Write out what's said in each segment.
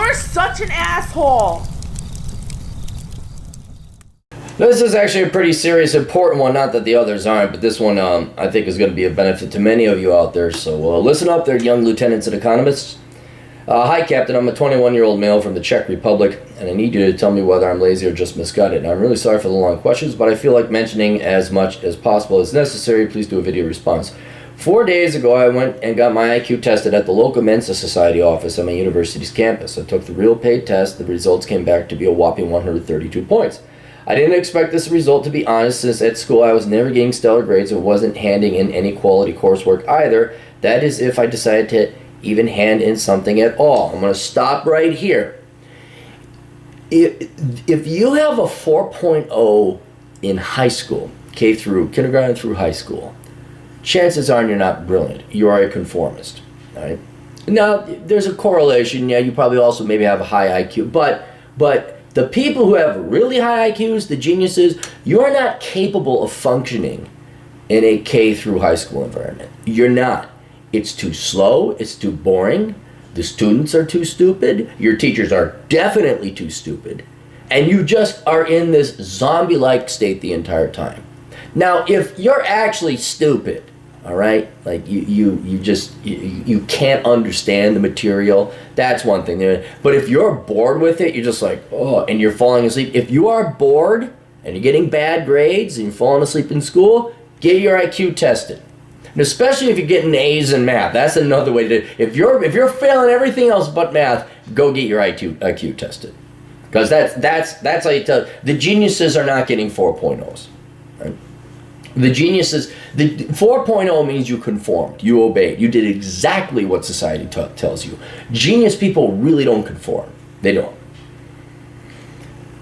You're such an asshole. This is actually a pretty serious, important one. Not that the others aren't, but this one I think is going to be a benefit to many of you out there. So listen up there, young lieutenants and economists. Hi, Captain. I'm a 21-year-old male from the Czech Republic, and I need you to tell me whether I'm lazy or just misguided. I'm really sorry for the long questions, but I feel like mentioning as much as possible is necessary. Please do a video response. 4 days ago, I went and got my IQ tested at the local Mensa Society office on my university's campus. I took the real paid test. The results came back to be a whopping 132 points. I didn't expect this result, to be honest, since at school I was never getting stellar grades and wasn't handing in any quality coursework either. That is if I decided to even hand in something at all. I'm going to stop right here. If you have a 4.0 in high school, kindergarten through high school, chances are you're not brilliant. You are a conformist. Right? Now, there's a correlation. Yeah, you probably also maybe have a high IQ, but the people who have really high IQs, the geniuses, you are not capable of functioning in a K through high school environment. You're not. It's too slow. It's too boring. The students are too stupid. Your teachers are definitely too stupid. And you just are in this zombie-like state the entire time. Now, if you're actually stupid, all right, like you can't understand the material, that's one thing. But if you're bored with it, you're just like, oh, and you're falling asleep. If you are bored and you're getting bad grades and you're falling asleep in school, get your IQ tested. And especially if you're getting A's in math, that's another way to do it. If you're failing everything else but math, go get your IQ tested, because that's how you tell. The geniuses are not getting 4.0s. Right? The geniuses, the 4.0 means you conformed, you obeyed, you did exactly what society tells you. Genius people really don't conform. They don't.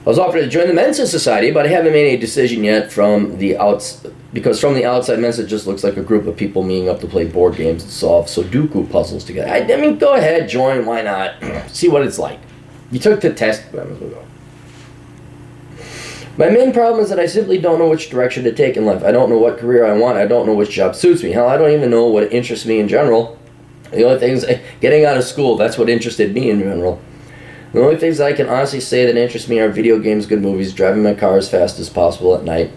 I was offered to join the Mensa Society, but I haven't made a decision yet because from the outside, Mensa just looks like a group of people meeting up to play board games and solve Sudoku puzzles together. I mean, go ahead, join, why not? See what it's like. You took the test, but I'm going to go. My main problem is that I simply don't know which direction to take in life. I don't know what career I want. I don't know which job suits me. Hell, I don't even know what interests me in general. The only thing is getting out of school. That's what interested me in general. The only things I can honestly say that interest me are video games, good movies, driving my car as fast as possible at night,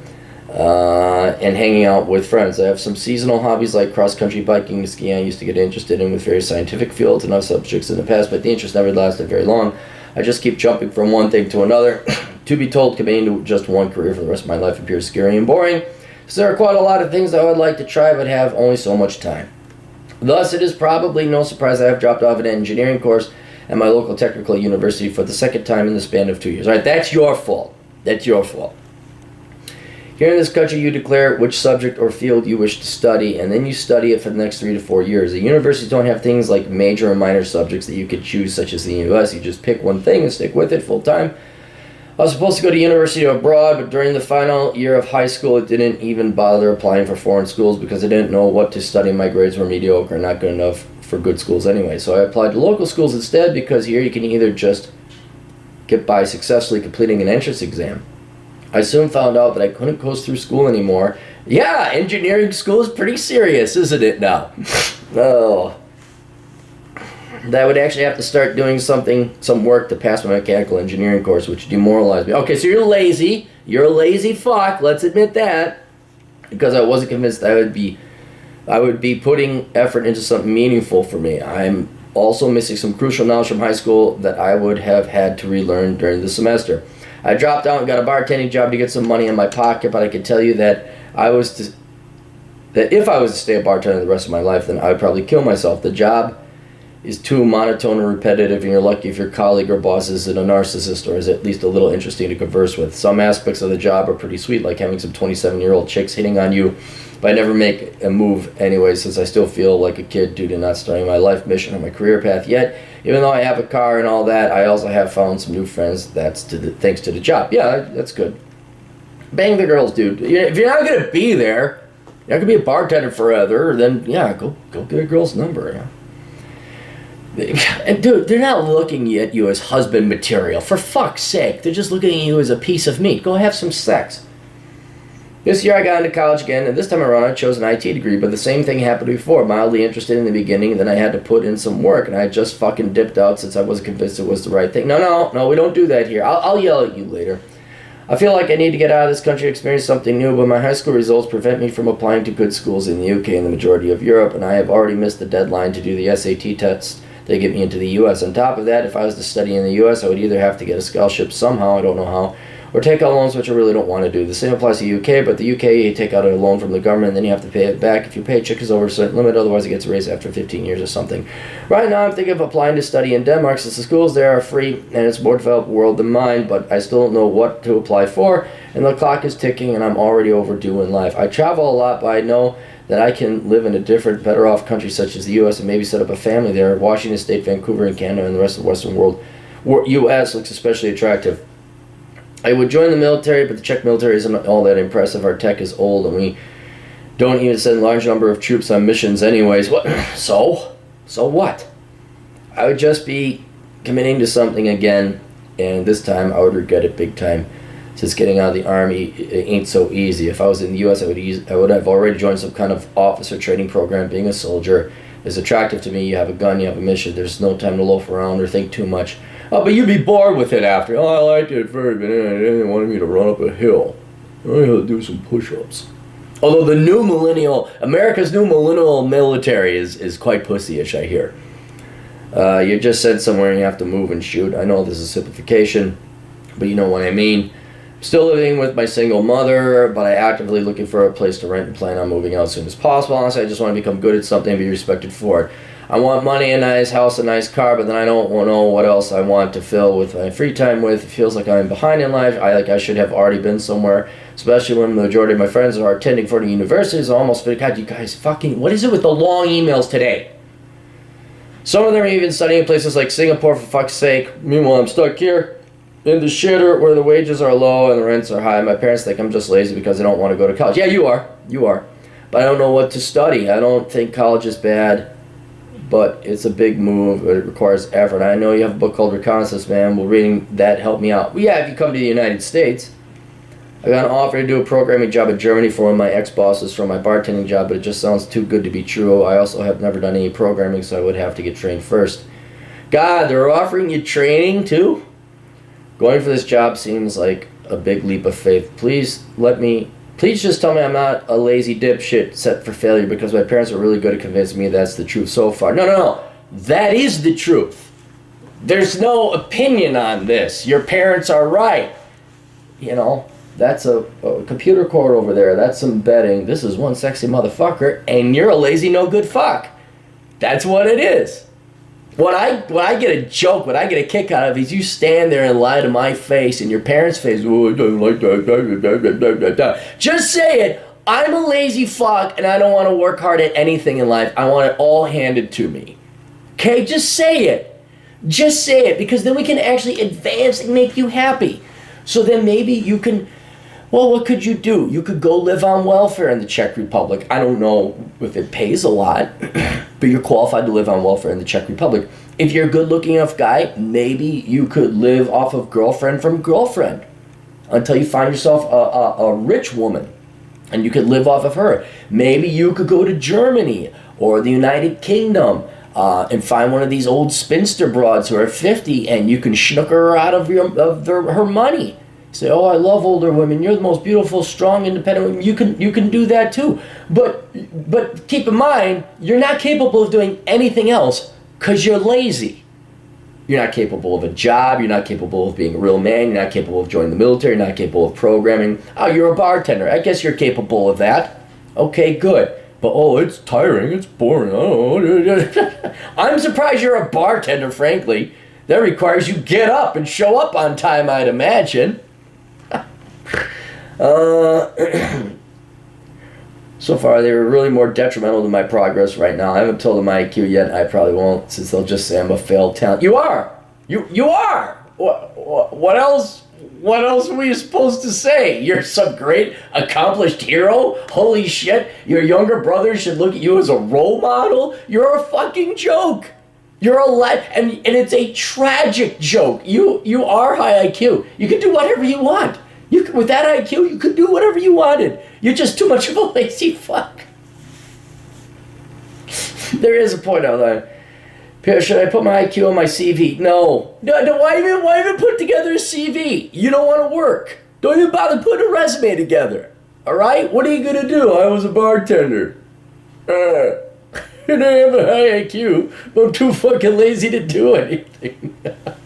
and hanging out with friends. I have some seasonal hobbies like cross-country biking and skiing I used to get interested in with various scientific fields and other subjects in the past, but the interest never lasted very long. I just keep jumping from one thing to another. To be told, committing to just one career for the rest of my life appears scary and boring, so there are quite a lot of things I would like to try but have only so much time. Thus, it is probably no surprise I have dropped off an engineering course at my local technical university for the second time in the span of 2 years. All right, that's your fault. That's your fault. Here in this country, you declare which subject or field you wish to study, and then you study it for the next 3 to 4 years. The universities don't have things like major or minor subjects that you could choose, such as the U.S. You just pick one thing and stick with it full time. I was supposed to go to university abroad, but during the final year of high school, I didn't even bother applying for foreign schools because I didn't know what to study. My grades were mediocre and not good enough for good schools anyway. So I applied to local schools instead, because here you can either just get by successfully completing an entrance exam. I soon found out that I couldn't coast through school anymore. Yeah, engineering school is pretty serious, isn't it now? Oh. That I would actually have to start doing some work to pass my mechanical engineering course, which demoralized me. Okay, so you're lazy. You're a lazy fuck, let's admit that. Because I wasn't convinced I would be putting effort into something meaningful for me. I'm also missing some crucial knowledge from high school that I would have had to relearn during the semester. I dropped out and got a bartending job to get some money in my pocket, but I can tell you that if I was to stay a bartender the rest of my life, then I would probably kill myself. The job is too monotone and repetitive, and you're lucky if your colleague or boss isn't a narcissist or is at least a little interesting to converse with. Some aspects of the job are pretty sweet, like having some 27-year-old chicks hitting on you, but I never make a move anyway, since I still feel like a kid due to not starting my life mission or my career path yet. Even though I have a car and all that, I also have found some new friends. That's thanks to the job. Yeah, that's good. Bang the girls, dude. If you're not going to be there, you're not going to be a bartender forever, then yeah, go get a girl's number. Yeah. And dude, they're not looking at you as husband material. For fuck's sake, they're just looking at you as a piece of meat. Go have some sex. This year I got into college again, and this time around I chose an IT degree, but the same thing happened before. Mildly interested in the beginning, and then I had to put in some work, and I just fucking dipped out since I wasn't convinced it was the right thing. No, we don't do that here. I'll yell at you later. I feel like I need to get out of this country, experience something new, but my high school results prevent me from applying to good schools in the UK and the majority of Europe, and I have already missed the deadline to do the SAT test. They get me into the U.S. On top of that, if I was to study in the U.S., I would either have to get a scholarship somehow, I don't know how, or take out loans, which I really don't want to do. The same applies to the UK, but the UK, you take out a loan from the government, and then you have to pay it back if your paycheck is over a certain limit, otherwise it gets raised after 15 years or something. Right now, I'm thinking of applying to study in Denmark, since the schools there are free, and it's a more developed world than mine, but I still don't know what to apply for, and the clock is ticking, and I'm already overdue in life. I travel a lot, but I know that I can live in a different, better off country such as the U.S. and maybe set up a family there. Washington State, Vancouver, and Canada, and the rest of the Western world. U.S. looks especially attractive. I would join the military, but the Czech military isn't all that impressive. Our tech is old, and we don't even send a large number of troops on missions anyways. What? So what? I would just be committing to something again, and this time I would regret it big time. Since getting out of the Army ain't so easy. If I was in the U.S., I would have already joined some kind of officer training program. Being a soldier is attractive to me. You have a gun, you have a mission. There's no time to loaf around or think too much. Oh, but you'd be bored with it after. Oh, I liked it very much. They didn't want me to run up a hill. I had to do some push-ups. Although America's new millennial military is quite pussyish, I hear. You're just sent somewhere and you have to move and shoot. I know this is simplification, but you know what I mean. Still living with my single mother, but I actively looking for a place to rent and plan on moving out as soon as possible. Honestly, I just want to become good at something and be respected for it. I want money, a nice house, a nice car, but then I don't know what else I want to fill with my free time with. It feels like I'm behind in life. I should have already been somewhere, especially when the majority of my friends are attending for the universities. I almost feel, God, you guys fucking, what is it with the long emails today? Some of them are even studying in places like Singapore, for fuck's sake. Meanwhile, I'm stuck here in the shitter where the wages are low and the rents are high. My parents think I'm just lazy because they don't want to go to college. Yeah, you are. But I don't know what to study. I don't think college is bad, but it's a big move. It requires effort. I know you have a book called Reconnaissance Man. Will reading that help me out? Well, yeah, if you come to the United States. I got an offer to do a programming job in Germany for one of my ex-bosses for my bartending job, but it just sounds too good to be true. I also have never done any programming, so I would have to get trained first. God, they're offering you training too? Going for this job seems like a big leap of faith. Please just tell me I'm not a lazy dipshit set for failure, because my parents are really good at convincing me that's the truth so far. No. That is the truth. There's no opinion on this. Your parents are right. You know, that's a computer cord over there. That's some betting. This is one sexy motherfucker, and you're a lazy no good fuck. That's what it is. What I get a joke, what I get a kick out of is you stand there and lie to my face and your parents' face. Oh, I don't like that. Just say it. I'm a lazy fuck and I don't want to work hard at anything in life. I want it all handed to me. Okay, just say it. Just say it, because then we can actually advance and make you happy. So then maybe you can, well, what could you do? You could go live on welfare in the Czech Republic. I don't know if it pays a lot, but you're qualified to live on welfare in the Czech Republic. If you're a good-looking enough guy, maybe you could live off of girlfriend from girlfriend until you find yourself a rich woman, and you could live off of her. Maybe you could go to Germany or the United Kingdom and find one of these old spinster broads who are 50, and you can schnook her out of her money. Say, oh, I love older women. You're the most beautiful, strong, independent woman. You can do that too. But keep in mind, you're not capable of doing anything else because you're lazy. You're not capable of a job. You're not capable of being a real man. You're not capable of joining the military. You're not capable of programming. Oh, you're a bartender. I guess you're capable of that. Okay, good. But, oh, it's tiring. It's boring. Oh, I'm surprised you're a bartender, frankly. That requires you get up and show up on time, I'd imagine. So far, they were really more detrimental to my progress right now. I haven't told them my IQ yet, and I probably won't, since they'll just say I'm a failed talent. You are! You are! What else? What else were you supposed to say? You're some great, accomplished hero? Holy shit, your younger brother should look at you as a role model? You're a fucking joke! You're and it's a tragic joke. You are high IQ. You can do whatever you want. with that IQ, you could do whatever you wanted. You're just too much of a lazy fuck. There is a point out there. Pierre, should I put my IQ on my CV? No. No, why even put together a CV? You don't want to work. Don't even bother putting a resume together. All right? What are you going to do? I was a bartender. And I have a high IQ, but I'm too fucking lazy to do anything.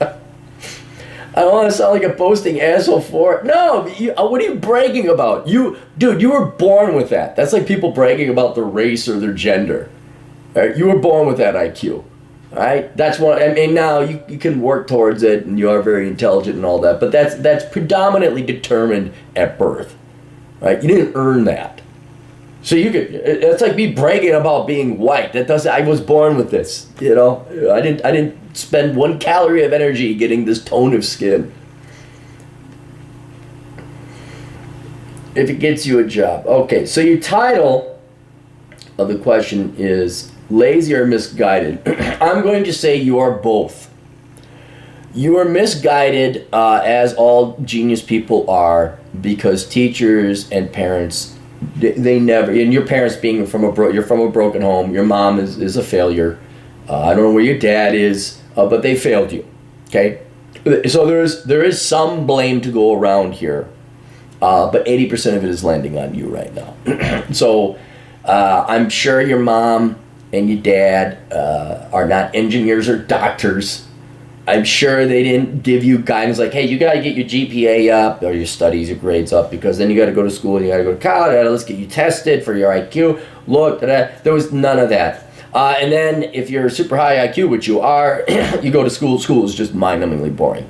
I don't want to sound like a boasting asshole for it. No, what are you bragging about? Dude, you were born with that. That's like people bragging about their race or their gender. All right? You were born with that IQ. All right? That's one. I mean, now you can work towards it, and you are very intelligent and all that, but that's predominantly determined at birth. Right? You didn't earn that. So it's like me bragging about being white. I was born with this, you know. I didn't spend 1 calorie of energy getting this tone of skin. If it gets you a job. Okay, so your title of the question is lazy or misguided. I'm going to say you are both. You are misguided, as all genius people are, because teachers and parents, they never, and your parents being you're from a broken home, your mom is a failure. I don't know where your dad is, but they failed you. Okay, so there is some blame to go around here, but 80% of it is landing on you right now. So I'm sure your mom and your dad are not engineers or doctors. I'm sure they didn't give you guidance like, hey, you got to get your GPA up or your studies, your grades up, because then you got to go to school and you got to go to college. Let's get you tested for your IQ. Look, there was none of that. And then if you're super high IQ, which you are, you go to school. School is just mind-numbingly boring.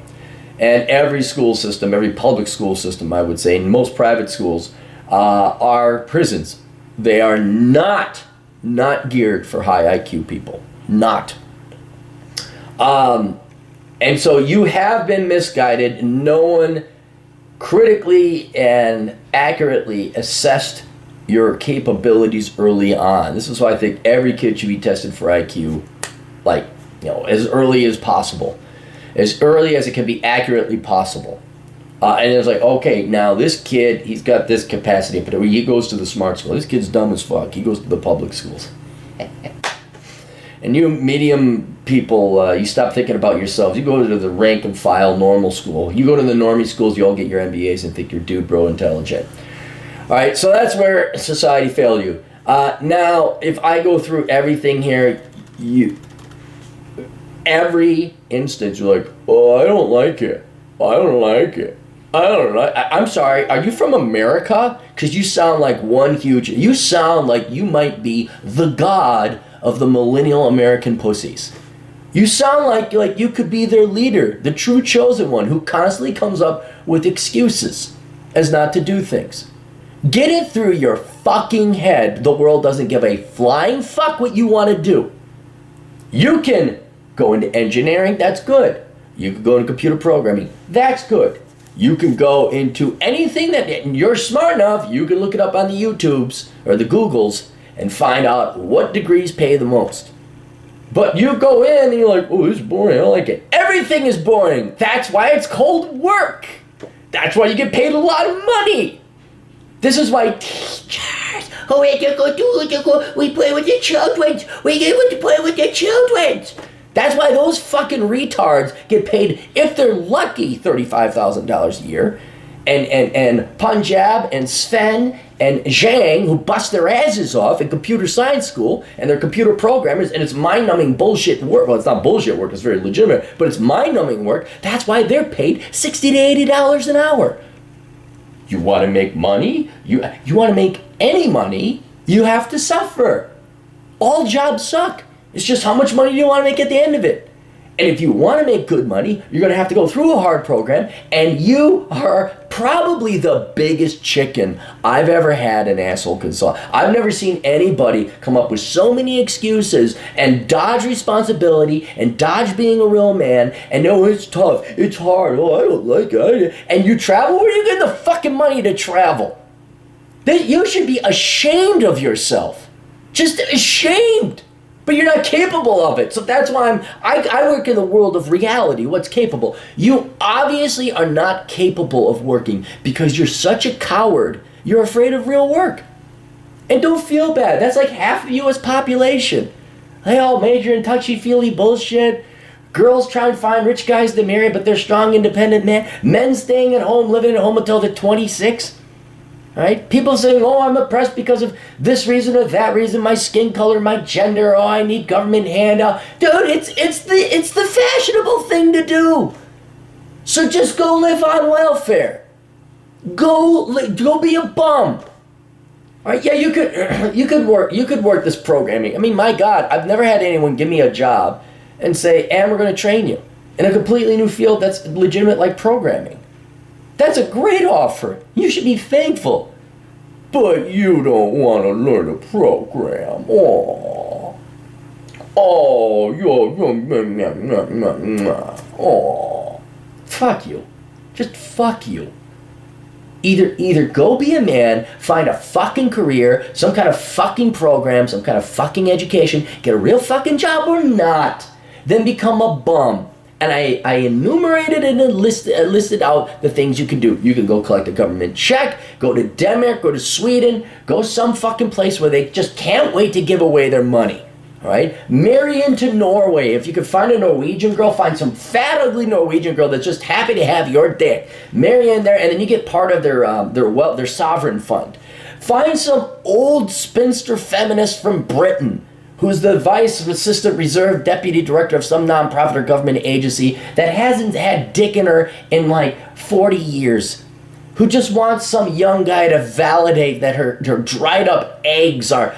And every school system, every public school system, I would say, and most private schools are prisons. They are not geared for high IQ people. Not. And so you have been misguided. No one critically and accurately assessed your capabilities early on. This is why I think every kid should be tested for IQ, like, as early as possible. As early as it can be accurately possible. And it's like, okay, now this kid, he's got this capacity, but he goes to the smart school. This kid's dumb as fuck. He goes to the public schools. And you medium people, you stop thinking about yourselves. You go to the rank and file normal school. You go to the normie schools, you all get your MBAs and think you're dude bro intelligent. All right, so that's where society failed you. Now, if I go through everything here, every instance, you're like, oh, I don't like it. I don't like it. I don't know. I'm sorry. Are you from America? Because you sound like you sound like you might be the god of the millennial American pussies. You sound like you could be their leader, the true chosen one who constantly comes up with excuses as not to do things. Get it through your fucking head. The world doesn't give a flying fuck what you want to do. You can go into engineering, that's good. You can go into computer programming, that's good. You can go into anything that you're smart enough, you can look it up on the YouTubes or the Googles and find out what degrees pay the most. But you go in and you're like, oh, this is boring, I don't like it. Everything is boring. That's why it's called work. That's why you get paid a lot of money. This is why teachers, we play with the children. We get to play with the children. That's why those fucking retards get paid, if they're lucky, $35,000 a year. And Punjab and Sven and Zhang, who bust their asses off in computer science school, and they're computer programmers, and it's mind-numbing bullshit work. Well, it's not bullshit work, it's very legitimate, but it's mind-numbing work. That's why they're paid $60 to $80 an hour. You want to make money? You want to make any money, you have to suffer. All jobs suck. It's just how much money do you want to make at the end of it? And if you want to make good money, you're going to have to go through a hard program, and you are probably the biggest chicken I've ever had an asshole console. I've never seen anybody come up with so many excuses and dodge responsibility and dodge being a real man and no, it's tough, it's hard, oh, I don't like it. And you travel? Where are you getting the fucking money to travel? You should be ashamed of yourself. Just ashamed. but you're not capable of it. So that's why I work in the world of reality, what's capable. You obviously are not capable of working because you're such a coward. You're afraid of real work. And don't feel bad. That's like half the U.S. population. They all major in touchy-feely bullshit. Girls try and find rich guys to marry, but they're strong, independent men. Men staying at home, living at home until they're 26. Right? People saying, oh, I'm oppressed because of this reason or that reason, my skin color, my gender, oh, I need government handout. Dude, it's the fashionable thing to do. So just go live on welfare. Go be a bum. All right, yeah, you could work this programming. I mean, my God, I've never had anyone give me a job and say, and we're going to train you in a completely new field that's legitimate like programming. That's a great offer. You should be thankful. But you don't want to learn a program. Oh, oh, fuck you. Just fuck you. Either go be a man, find a fucking career, some kind of fucking program, some kind of fucking education, get a real fucking job or not. Then become a bum. And I enumerated and listed out the things you can do. You can go collect a government check, go to Denmark, go to Sweden, go some fucking place where they just can't wait to give away their money. All right? Marry into Norway. If you can find a Norwegian girl, find some fat, ugly Norwegian girl that's just happy to have your dick. Marry in there, and then you get part of their sovereign fund. Find some old spinster feminist from Britain who's the vice assistant reserve deputy director of some nonprofit or government agency that hasn't had dick in her in like 40 years, who just wants some young guy to validate that her dried up eggs are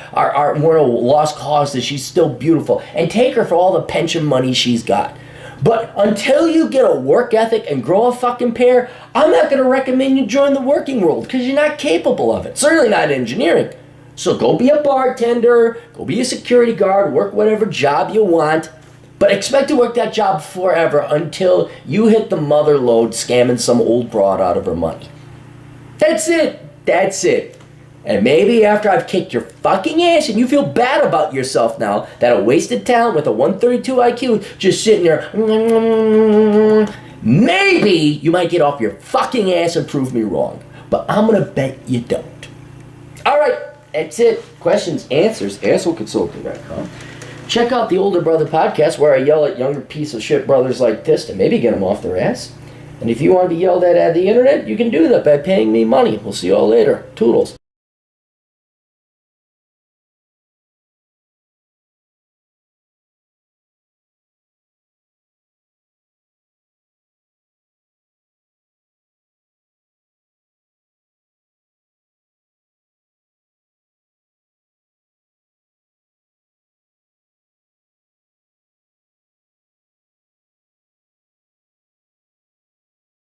more a lost cause, that she's still beautiful, and take her for all the pension money she's got. But until you get a work ethic and grow a fucking pair, I'm not going to recommend you join the working world because you're not capable of it. Certainly not engineering. So go be a bartender, go be a security guard, work whatever job you want, but expect to work that job forever until you hit the mother lode scamming some old broad out of her money. That's it. That's it. And maybe after I've kicked your fucking ass and you feel bad about yourself now, that a wasted talent with a 132 IQ just sitting there, maybe you might get off your fucking ass and prove me wrong. But I'm going to bet you don't. All right. That's it. Questions, answers, assholeconsulting.com. Check out the Older Brother podcast where I yell at younger piece of shit brothers like this to maybe get them off their ass. And if you want to be yelled at the internet, you can do that by paying me money. We'll see you all later. Toodles.